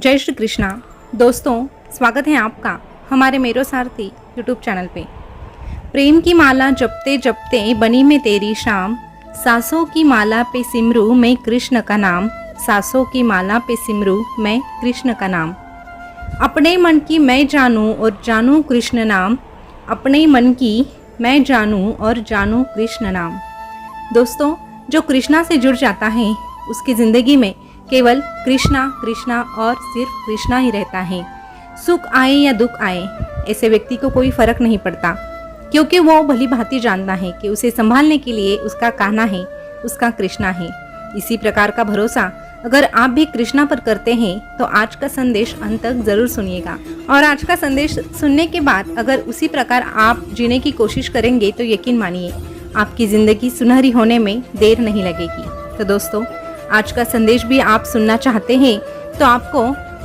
जय श्री कृष्णा। दोस्तों, स्वागत है आपका हमारे मेरो सारथी यूट्यूब चैनल पे। प्रेम की माला जपते जपते बनी मैं तेरी शाम, सांसों की माला पे सिमरू मैं कृष्ण का नाम, सांसों की माला पे सिमरू मैं कृष्ण का नाम। अपने मन की मैं जानूं और जानूं कृष्ण नाम, अपने मन की मैं जानूं और जानूं कृष्ण नाम। दोस्तों, जो कृष्णा से जुड़ जाता है उसकी ज़िंदगी में केवल कृष्णा कृष्णा और सिर्फ कृष्णा ही रहता है। सुख आए या दुख आए, ऐसे व्यक्ति को कोई फर्क नहीं पड़ता, क्योंकि वो भली भांति जानता है कि उसे संभालने के लिए उसका कान्हा है, उसका कृष्णा है। इसी प्रकार का भरोसा अगर आप भी कृष्णा पर करते हैं तो आज का संदेश अंत तक जरूर सुनिएगा। और आज का संदेश सुनने के बाद अगर उसी प्रकार आप जीने की कोशिश करेंगे तो यकीन मानिए आपकी ज़िंदगी सुनहरी होने में देर नहीं लगेगी। तो दोस्तों, आज का संदेश भी आप सुनना चाहते हैं तो आपको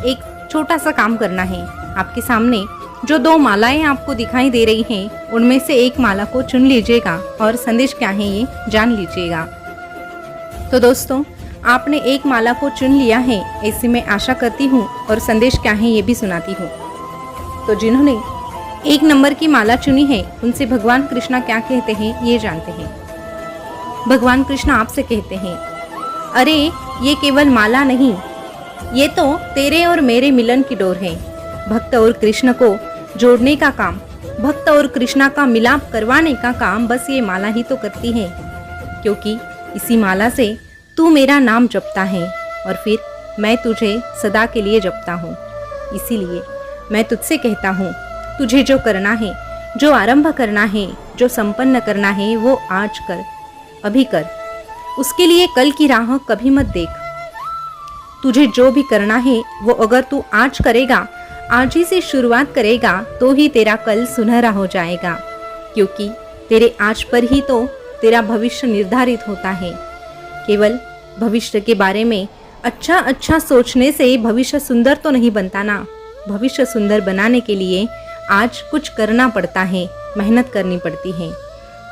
एक छोटा सा काम करना है। आपके सामने जो दो मालाएं आपको दिखाई दे रही हैं उनमें से एक माला को चुन लीजिएगा और संदेश क्या है ये जान लीजिएगा। तो दोस्तों, आपने एक माला को चुन लिया है, ऐसी मैं आशा करती हूँ, और संदेश क्या है ये भी सुनाती हूँ। तो जिन्होंने एक नंबर की माला चुनी है उनसे भगवान कृष्णा क्या कहते हैं ये जानते हैं। भगवान कृष्णा आपसे कहते हैं, अरे ये केवल माला नहीं, ये तो तेरे और मेरे मिलन की डोर है। भक्त और कृष्ण को जोड़ने का काम, भक्त और कृष्णा का मिलाप करवाने का काम बस ये माला ही तो करती है, क्योंकि इसी माला से तू मेरा नाम जपता है और फिर मैं तुझे सदा के लिए जपता हूँ। इसीलिए मैं तुझसे कहता हूँ, तुझे जो करना है, जो आरंभ करना है, जो संपन्न करना है, वो आज कर, अभी कर। उसके लिए कल की राह कभी मत देख। तुझे जो भी करना है वो अगर तू आज करेगा, आज ही से शुरुआत करेगा, तो ही तेरा कल सुनहरा हो जाएगा, क्योंकि तेरे आज पर ही तो तेरा भविष्य निर्धारित होता है। केवल भविष्य के बारे में अच्छा अच्छा सोचने से भविष्य सुंदर तो नहीं बनता ना। भविष्य सुंदर बनाने के लिए आज कुछ करना पड़ता है, मेहनत करनी पड़ती है।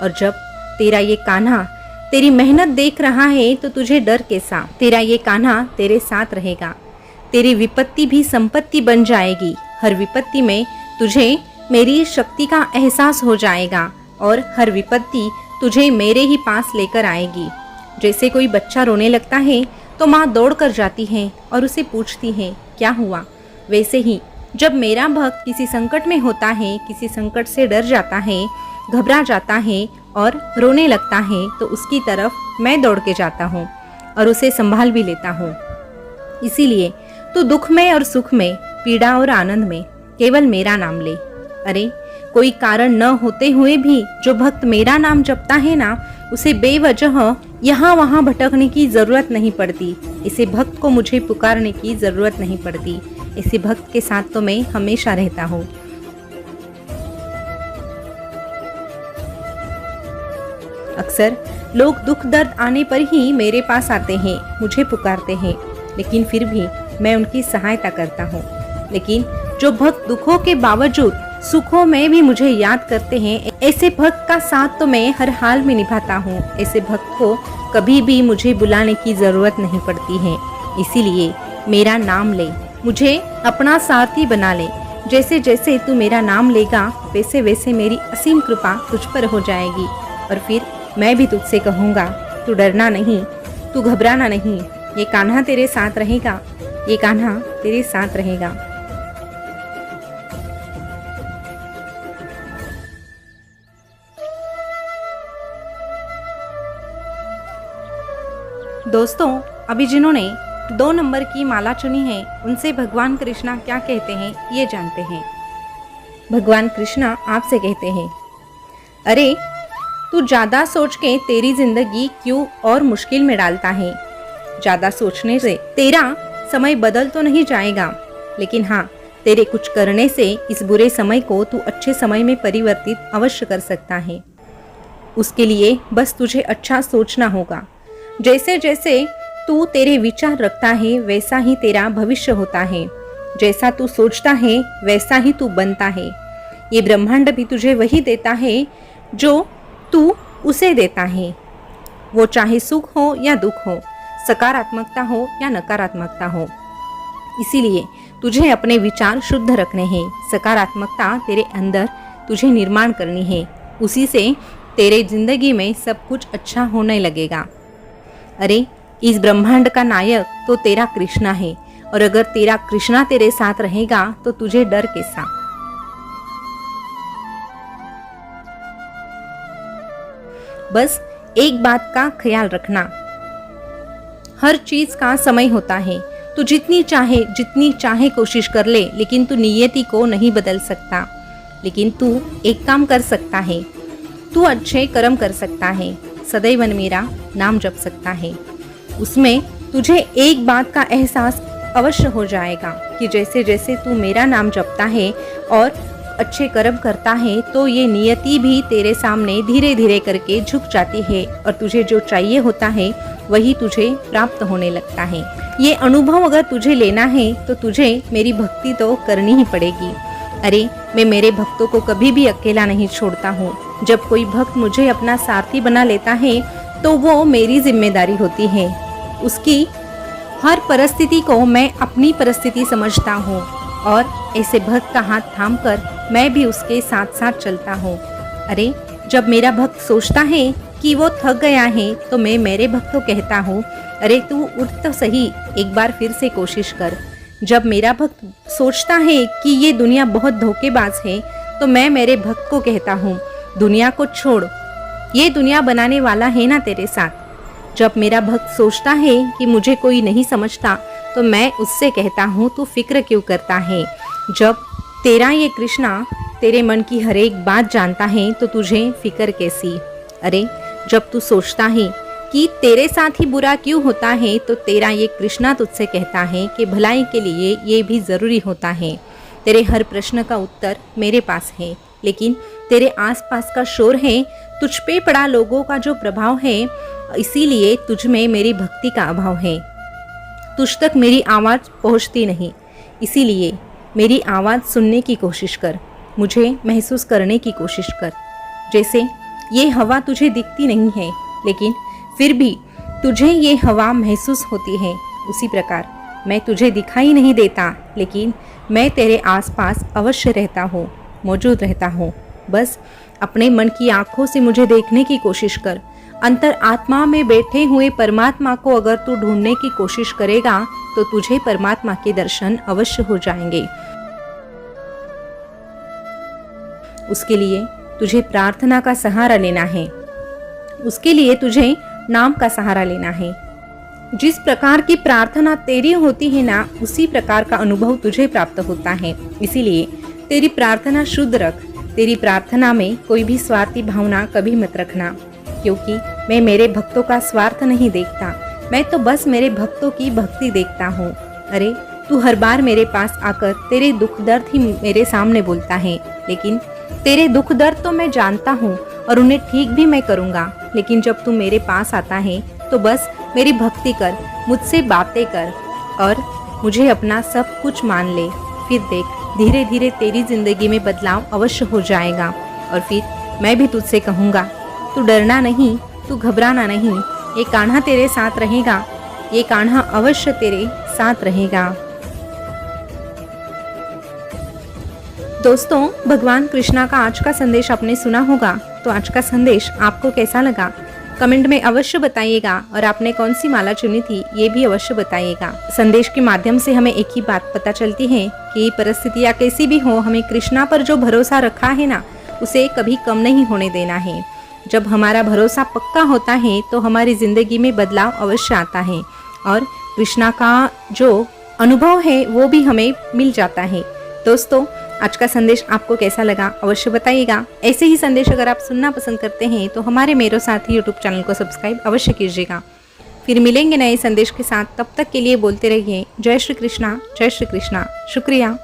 और जब तेरा ये कान्हा तेरी मेहनत देख रहा है तो तुझे डर कैसा। तेरा ये कान्हा तेरे साथ रहेगा। तेरी विपत्ति भी संपत्ति बन जाएगी। हर विपत्ति में तुझे मेरी शक्ति का एहसास हो जाएगा और हर विपत्ति तुझे मेरे ही पास लेकर आएगी। जैसे कोई बच्चा रोने लगता है तो माँ दौड़ कर जाती है और उसे पूछती है क्या हुआ, वैसे ही जब मेरा भक्त किसी संकट में होता है, किसी संकट से डर जाता है, घबरा जाता है और रोने लगता है, तो उसकी तरफ मैं दौड़ के जाता हूँ और उसे संभाल भी लेता हूँ। इसीलिए तू दुख में और सुख में, पीड़ा और आनंद में केवल मेरा नाम ले। अरे कोई कारण न होते हुए भी जो भक्त मेरा नाम जपता है ना, उसे बेवजह यहाँ वहाँ भटकने की जरूरत नहीं पड़ती। इसे भक्त को मुझे पुकारने की जरूरत नहीं पड़ती। इसी भक्त के साथ तो मैं हमेशा रहता हूँ। अक्सर लोग दुख दर्द आने पर ही मेरे पास आते हैं, मुझे पुकारते हैं, लेकिन फिर भी मैं उनकी सहायता करता हूँ। लेकिन जो भक्त दुखों के बावजूद सुखों में भी मुझे याद करते हैं, ऐसे भक्त का साथ तो मैं हर हाल में निभाता हूँ। ऐसे भक्त को कभी भी मुझे बुलाने की जरूरत नहीं पड़ती है। इसीलिए मेरा नाम ले, मुझे अपना सारथी बना ले। जैसे जैसे तू मेरा नाम लेगा वैसे वैसे मेरी असीम कृपा तुझ पर हो जाएगी। और फिर मैं भी तुझसे कहूँगा, तू डरना नहीं, तू घबराना नहीं, ये कान्हा तेरे साथ रहेगा, ये कान्हा तेरे साथ रहेगा। दोस्तों, अभी जिन्होंने 2 नंबर की माला चुनी है उनसे भगवान कृष्णा क्या कहते हैं ये जानते हैं। भगवान कृष्णा आपसे कहते हैं, अरे तू ज़्यादा सोच के तेरी जिंदगी क्यों और मुश्किल में डालता है। ज़्यादा सोचने से तेरा समय बदल तो नहीं जाएगा, लेकिन हाँ, तेरे कुछ करने से इस बुरे समय को तू अच्छे समय में परिवर्तित अवश्य कर सकता है। उसके लिए बस तुझे अच्छा सोचना होगा। जैसे जैसे तू तेरे विचार रखता है वैसा ही तेरा भविष्य होता है। जैसा तू सोचता है वैसा ही तू बनता है। ये ब्रह्मांड भी तुझे वही देता है जो तू उसे देता है। वो चाहे सुख हो या दुख हो, सकारात्मकता हो या नकारात्मकता हो। इसीलिए तुझे अपने विचार शुद्ध रखने हैं, सकारात्मकता तेरे अंदर तुझे निर्माण करनी है। उसी से तेरे जिंदगी में सब कुछ अच्छा होने लगेगा। अरे इस ब्रह्मांड का नायक तो तेरा कृष्णा है, और अगर तेरा कृष्णा तेरे साथ रहेगा तो तुझे डर कैसा। बस एक बात का ख्याल रखना, हर चीज का समय होता है। तू जितनी चाहे कोशिश कर ले, लेकिन तू नियति को नहीं बदल सकता। लेकिन तू एक काम कर सकता है, तू अच्छे कर्म कर सकता है, सदैव मेरा नाम जप सकता है। उसमें तुझे एक बात का एहसास अवश्य हो जाएगा कि जैसे जैसे तू मेरा नाम जपता है और अच्छे कर्म करता है, तो ये नियति भी तेरे सामने धीरे धीरे करके झुक जाती है, और तुझे जो चाहिए होता है वही तुझे प्राप्त होने लगता है। ये अनुभव अगर तुझे लेना है तो तुझे मेरी भक्ति तो करनी ही पड़ेगी। अरे मैं मेरे भक्तों को कभी भी अकेला नहीं छोड़ता हूँ। जब कोई भक्त मुझे अपना सारथी बना लेता है तो वो मेरी जिम्मेदारी होती है। उसकी हर परिस्थिति को मैं अपनी परिस्थिति समझता हूँ, और ऐसे भक्त का हाथ थामकर मैं भी उसके साथ साथ चलता हूँ। अरे जब मेरा भक्त सोचता है कि वो थक गया है तो मैं मेरे भक्त को कहता हूँ, अरे तू उठ तो सही, एक बार फिर से कोशिश कर। जब मेरा भक्त सोचता है कि ये दुनिया बहुत धोखेबाज है तो मैं मेरे भक्त को कहता हूँ, दुनिया को छोड़, ये दुनिया बनाने वाला है ना तेरे साथ। जब मेरा भक्त सोचता है कि मुझे कोई नहीं समझता तो मैं उससे कहता हूँ, तू फिक्र क्यों करता है। जब तेरा ये कृष्णा तेरे मन की हर एक बात जानता है तो तुझे फिक्र कैसी। अरे जब तू सोचता है कि तेरे साथ ही बुरा क्यों होता है तो तेरा ये कृष्णा तुझसे कहता है कि भलाई के लिए ये भी ज़रूरी होता है। तेरे हर प्रश्न का उत्तर मेरे पास है, लेकिन तेरे आसपास का शोर है, तुझ पे पड़ा लोगों का जो प्रभाव है, इसीलिए तुझ में मेरी भक्ति का अभाव है। तुझ तक मेरी आवाज़ पहुंचती नहीं, इसीलिए मेरी आवाज़ सुनने की कोशिश कर, मुझे महसूस करने की कोशिश कर। जैसे ये हवा तुझे दिखती नहीं है, लेकिन फिर भी तुझे ये हवा महसूस होती है, उसी प्रकार मैं तुझे दिखाई नहीं देता, लेकिन मैं तेरे आसपास अवश्य रहता हूँ, मौजूद रहता हूँ। बस अपने मन की आँखों से मुझे देखने की कोशिश कर। अंतर आत्मा में बैठे हुए परमात्मा को अगर तू ढूंढने की कोशिश करेगा तो तुझे परमात्मा के दर्शन अवश्य हो जाएंगे। उसके लिए तुझे प्रार्थना का सहारा लेना है, उसके लिए तुझे नाम का सहारा लेना है। जिस प्रकार की प्रार्थना तेरी होती है ना, उसी प्रकार का अनुभव तुझे प्राप्त होता है। इसीलिए तेरी प्रार्थना शुद्ध रख। तेरी प्रार्थना में कोई भी स्वार्थी भावना कभी मत रखना, क्योंकि मैं मेरे भक्तों का स्वार्थ नहीं देखता, मैं तो बस मेरे भक्तों की भक्ति देखता हूँ। अरे तू हर बार मेरे पास आकर तेरे दुख दर्द ही मेरे सामने बोलता है, लेकिन तेरे दुख दर्द तो मैं जानता हूँ और उन्हें ठीक भी मैं करूँगा। लेकिन जब तू मेरे पास आता है तो बस मेरी भक्ति कर, मुझसे बातें कर और मुझे अपना सब कुछ मान ले। फिर देख, धीरे धीरे तेरी जिंदगी में बदलाव अवश्य हो जाएगा। और फिर मैं भी तुझसे कहूँगा, तू डरना नहीं, तू घबराना नहीं, ये कान्हा तेरे साथ रहेगा, ये कान्हा अवश्य तेरे साथ रहेगा। दोस्तों, भगवान कृष्णा का आज का संदेश आपने सुना होगा, तो आज का संदेश आपको कैसा लगा कमेंट में अवश्य बताइएगा, और आपने कौन सी माला चुनी थी ये भी अवश्य बताइएगा। संदेश के माध्यम से हमें एक ही बात पता चलती है कि परिस्थितियाँ कैसी भी हो, हमें कृष्णा पर जो भरोसा रखा है ना, उसे कभी कम नहीं होने देना है। जब हमारा भरोसा पक्का होता है तो हमारी जिंदगी में बदलाव अवश्य आता है, और कृष्णा का जो अनुभव है वो भी हमें मिल जाता है। दोस्तों, आज का संदेश आपको कैसा लगा अवश्य बताइएगा। ऐसे ही संदेश अगर आप सुनना पसंद करते हैं तो हमारे मेरो साथी यूट्यूब चैनल को सब्सक्राइब अवश्य कीजिएगा। फिर मिलेंगे नए संदेश के साथ, तब तक के लिए बोलते रहिए जय श्री कृष्णा, जय श्री कृष्णा। शुक्रिया।